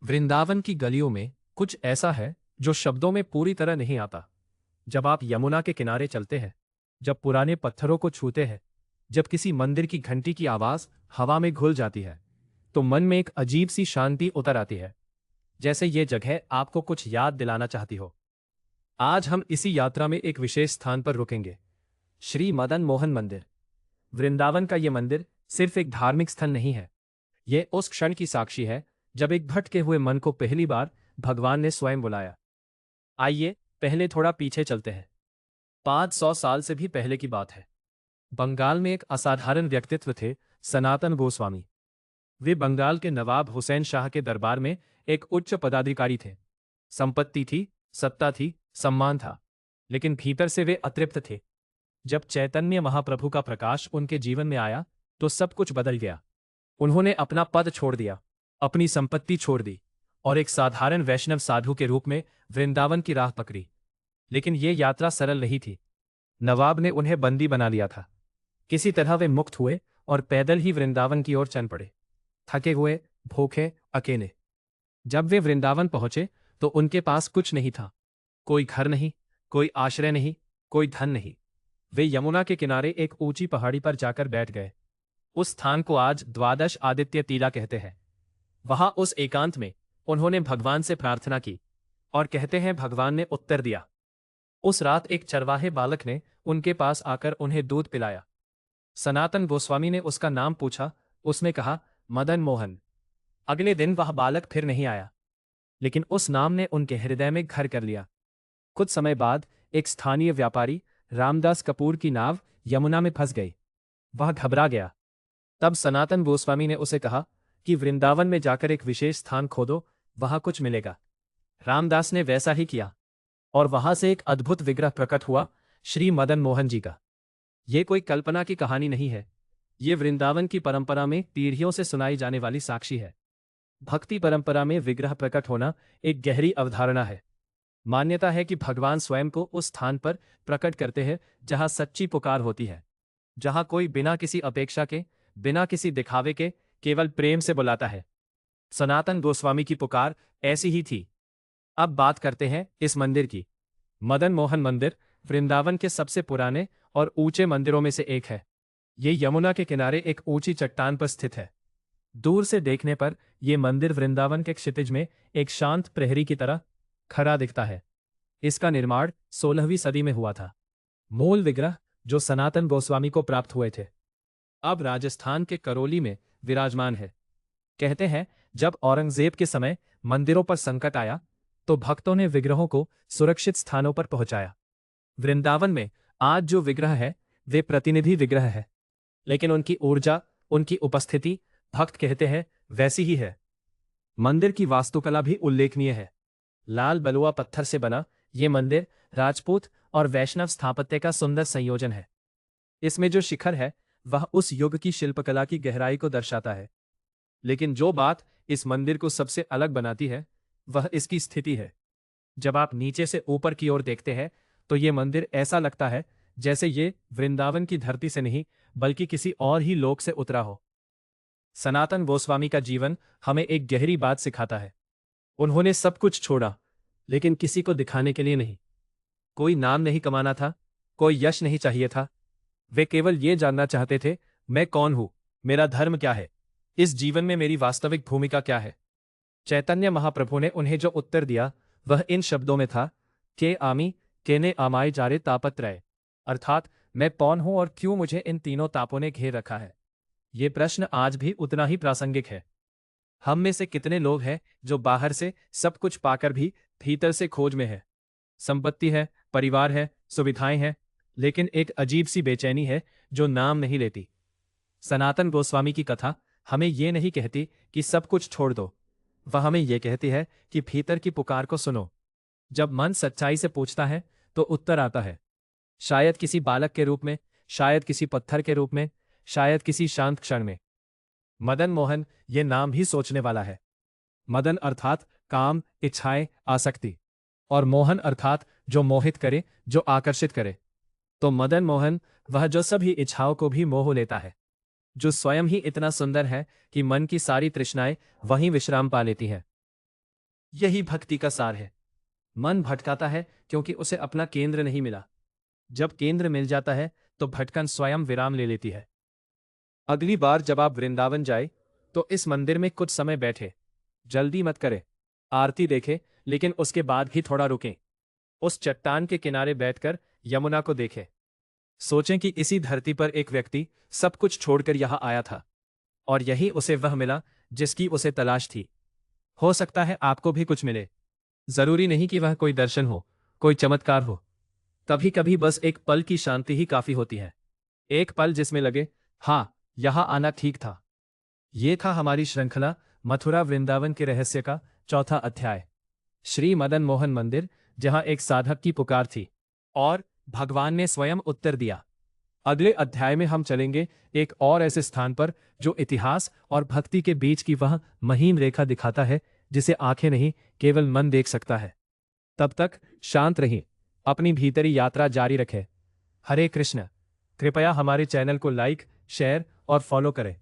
वृंदावन की गलियों में कुछ ऐसा है जो शब्दों में पूरी तरह नहीं आता। जब आप यमुना के किनारे चलते हैं, जब पुराने पत्थरों को छूते हैं, जब किसी मंदिर की घंटी की आवाज हवा में घुल जाती है, तो मन में एक अजीब सी शांति उतर आती है, जैसे ये जगह आपको कुछ याद दिलाना चाहती हो। आज हम इसी यात्रा में एक विशेष स्थान पर रुकेंगे, श्री मदन मोहन मंदिर। वृंदावन का ये मंदिर सिर्फ एक धार्मिक स्थल नहीं है, ये उस क्षण की साक्षी है जब एक भटके हुए मन को पहली बार भगवान ने स्वयं बुलाया। आइए पहले थोड़ा पीछे चलते हैं। 500 साल से भी पहले की बात है। बंगाल में एक असाधारण व्यक्तित्व थे, सनातन गोस्वामी। वे बंगाल के नवाब हुसैन शाह के दरबार में एक उच्च पदाधिकारी थे। संपत्ति थी, सत्ता थी, सम्मान था, लेकिन भीतर से वे अतृप्त थे। जब चैतन्य महाप्रभु का प्रकाश उनके जीवन में आया तो सब कुछ बदल गया। उन्होंने अपना पद छोड़ दिया, अपनी संपत्ति छोड़ दी और एक साधारण वैष्णव साधु के रूप में वृंदावन की राह पकड़ी। लेकिन ये यात्रा सरल नहीं थी। नवाब ने उन्हें बंदी बना लिया था। किसी तरह वे मुक्त हुए और पैदल ही वृंदावन की ओर चल पड़े, थके हुए, भूखे, अकेले। जब वे वृंदावन पहुंचे तो उनके पास कुछ नहीं था। कोई घर नहीं, कोई आश्रय नहीं, कोई धन नहीं। वे यमुना के किनारे एक ऊंची पहाड़ी पर जाकर बैठ गए। उस स्थान को आज द्वादश आदित्य टीला कहते हैं। वहां उस एकांत में उन्होंने भगवान से प्रार्थना की और कहते हैं भगवान ने उत्तर दिया। उस रात एक चरवाहे बालक ने उनके पास आकर उन्हें दूध पिलाया। सनातन गोस्वामी ने उसका नाम पूछा। उसने कहा, मदन मोहन। अगले दिन वह बालक फिर नहीं आया, लेकिन उस नाम ने उनके हृदय में घर कर लिया। कुछ समय बाद एक स्थानीय व्यापारी रामदास कपूर की नाव यमुना में फंस गई। वह घबरा गया। तब सनातन गोस्वामी ने उसे कहा कि वृंदावन में जाकर एक विशेष स्थान खोदो, वहां कुछ मिलेगा। रामदास ने वैसा ही किया और वहां से एक अद्भुत विग्रह प्रकट हुआ, श्री मदन मोहन जी का। ये कोई कल्पना की कहानी नहीं है, ये वृंदावन की परंपरा में पीढ़ियों से सुनाई जाने वाली साक्षी है। भक्ति परंपरा में विग्रह प्रकट होना एक गहरी अवधारणा है। मान्यता है कि भगवान स्वयं को उस स्थान पर प्रकट करते हैं जहां सच्ची पुकार होती है, जहां कोई बिना किसी अपेक्षा के, बिना किसी दिखावे के, केवल प्रेम से बुलाता है। सनातन गोस्वामी की पुकार ऐसी ही थी। अब बात करते हैं इस मंदिर की। मदन मोहन मंदिर वृंदावन के सबसे पुराने और ऊंचे मंदिरों में से एक है। ये यमुना के किनारे एक ऊंची चट्टान पर स्थित है। दूर से देखने पर यह मंदिर वृंदावन के क्षितिज में एक शांत प्रहरी की तरह खड़ा दिखता है। इसका निर्माण 16वीं सदी में हुआ था। मूल विग्रह जो सनातन गोस्वामी को प्राप्त हुए थे अब राजस्थान के करौली में विराजमान है। कहते हैं जब औरंगजेब के समय मंदिरों पर संकट आया तो भक्तों ने विग्रहों को सुरक्षित स्थानों पर पहुंचाया। वृंदावन में आज जो विग्रह है वे प्रतिनिधि विग्रह है, लेकिन उनकी ऊर्जा, उनकी उपस्थिति, भक्त कहते हैं, वैसी ही है। मंदिर की वास्तुकला भी उल्लेखनीय है। लाल बलुआ पत्थर से बना ये मंदिर राजपूत और वैष्णव स्थापत्य का सुंदर संयोजन है। इसमें जो शिखर है वह उस युग की शिल्पकला की गहराई को दर्शाता है। लेकिन जो बात इस मंदिर को सबसे अलग बनाती है वह इसकी स्थिति है। जब आप नीचे से ऊपर की ओर देखते हैं तो ये मंदिर ऐसा लगता है जैसे ये वृंदावन की धरती से नहीं बल्कि किसी और ही लोक से उतरा हो। सनातन गोस्वामी का जीवन हमें एक गहरी बात सिखाता है। उन्होंने सब कुछ छोड़ा, लेकिन किसी को दिखाने के लिए नहीं। कोई नाम नहीं कमाना था, कोई यश नहीं चाहिए था। वे केवल ये जानना चाहते थे, मैं कौन हूं, मेरा धर्म क्या है, इस जीवन में मेरी वास्तविक भूमिका क्या है। चैतन्य महाप्रभु ने उन्हें जो उत्तर दिया वह इन शब्दों में था, के आमी केने आमाय जारे तापत्रय, अर्थात मैं कौन हूं और क्यों मुझे इन तीनों तापों ने घेर रखा है। ये प्रश्न आज भी उतना ही प्रासंगिक है। हम में से कितने लोग हैं जो बाहर से सब कुछ पाकर भी भीतर से खोज में है। संपत्ति है, परिवार है, सुविधाएं हैं, लेकिन एक अजीब सी बेचैनी है जो नाम नहीं लेती। सनातन गोस्वामी की कथा हमें ये नहीं कहती कि सब कुछ छोड़ दो, वह हमें यह कहती है कि भीतर की पुकार को सुनो। जब मन सच्चाई से पूछता है तो उत्तर आता है, शायद किसी बालक के रूप में, शायद किसी पत्थर के रूप में, शायद किसी शांत क्षण में। मदन मोहन ये नाम ही सोचने वाला है। मदन अर्थात काम, इच्छाएं, आसक्ति, और मोहन अर्थात जो मोहित करे, जो आकर्षित करे। तो मदन मोहन वह जो सभी इच्छाओं को भी मोह लेता है, जो स्वयं ही इतना सुंदर है कि मन की सारी तृष्णाएं वहीं विश्राम पा लेती हैं। यही भक्ति का सार है। मन भटकाता है क्योंकि उसे अपना केंद्र नहीं मिला। जब केंद्र मिल जाता है तो भटकन स्वयं विराम ले लेती है। अगली बार जब आप वृंदावन जाए तो इस मंदिर में कुछ समय बैठे। जल्दी मत करें। आरती देखें, लेकिन उसके बाद भी थोड़ा रुकें। उस चट्टान के किनारे बैठकर यमुना को देखें। सोचें कि इसी धरती पर एक व्यक्ति सब कुछ छोड़कर यहां आया था और यही उसे वह मिला जिसकी उसे तलाश थी। हो सकता है आपको भी कुछ मिले। जरूरी नहीं कि वह कोई दर्शन हो, कोई चमत्कार हो। कभी कभी बस एक पल की शांति ही काफी होती है। एक पल जिसमें लगे, हाँ, यहां आना ठीक था। ये था हमारी श्रृंखला मथुरा वृंदावन के रहस्य का चौथा अध्याय, श्री मदन मोहन मंदिर, जहां एक साधक की पुकार थी और भगवान ने स्वयं उत्तर दिया। अगले अध्याय में हम चलेंगे एक और ऐसे स्थान पर जो इतिहास और भक्ति के बीच की वह महीन रेखा दिखाता है जिसे आंखें नहीं, केवल मन देख सकता है। तब तक शांत रहिए, अपनी भीतरी यात्रा जारी रखें। हरे कृष्ण। कृपया हमारे चैनल को लाइक, शेयर और फॉलो करें।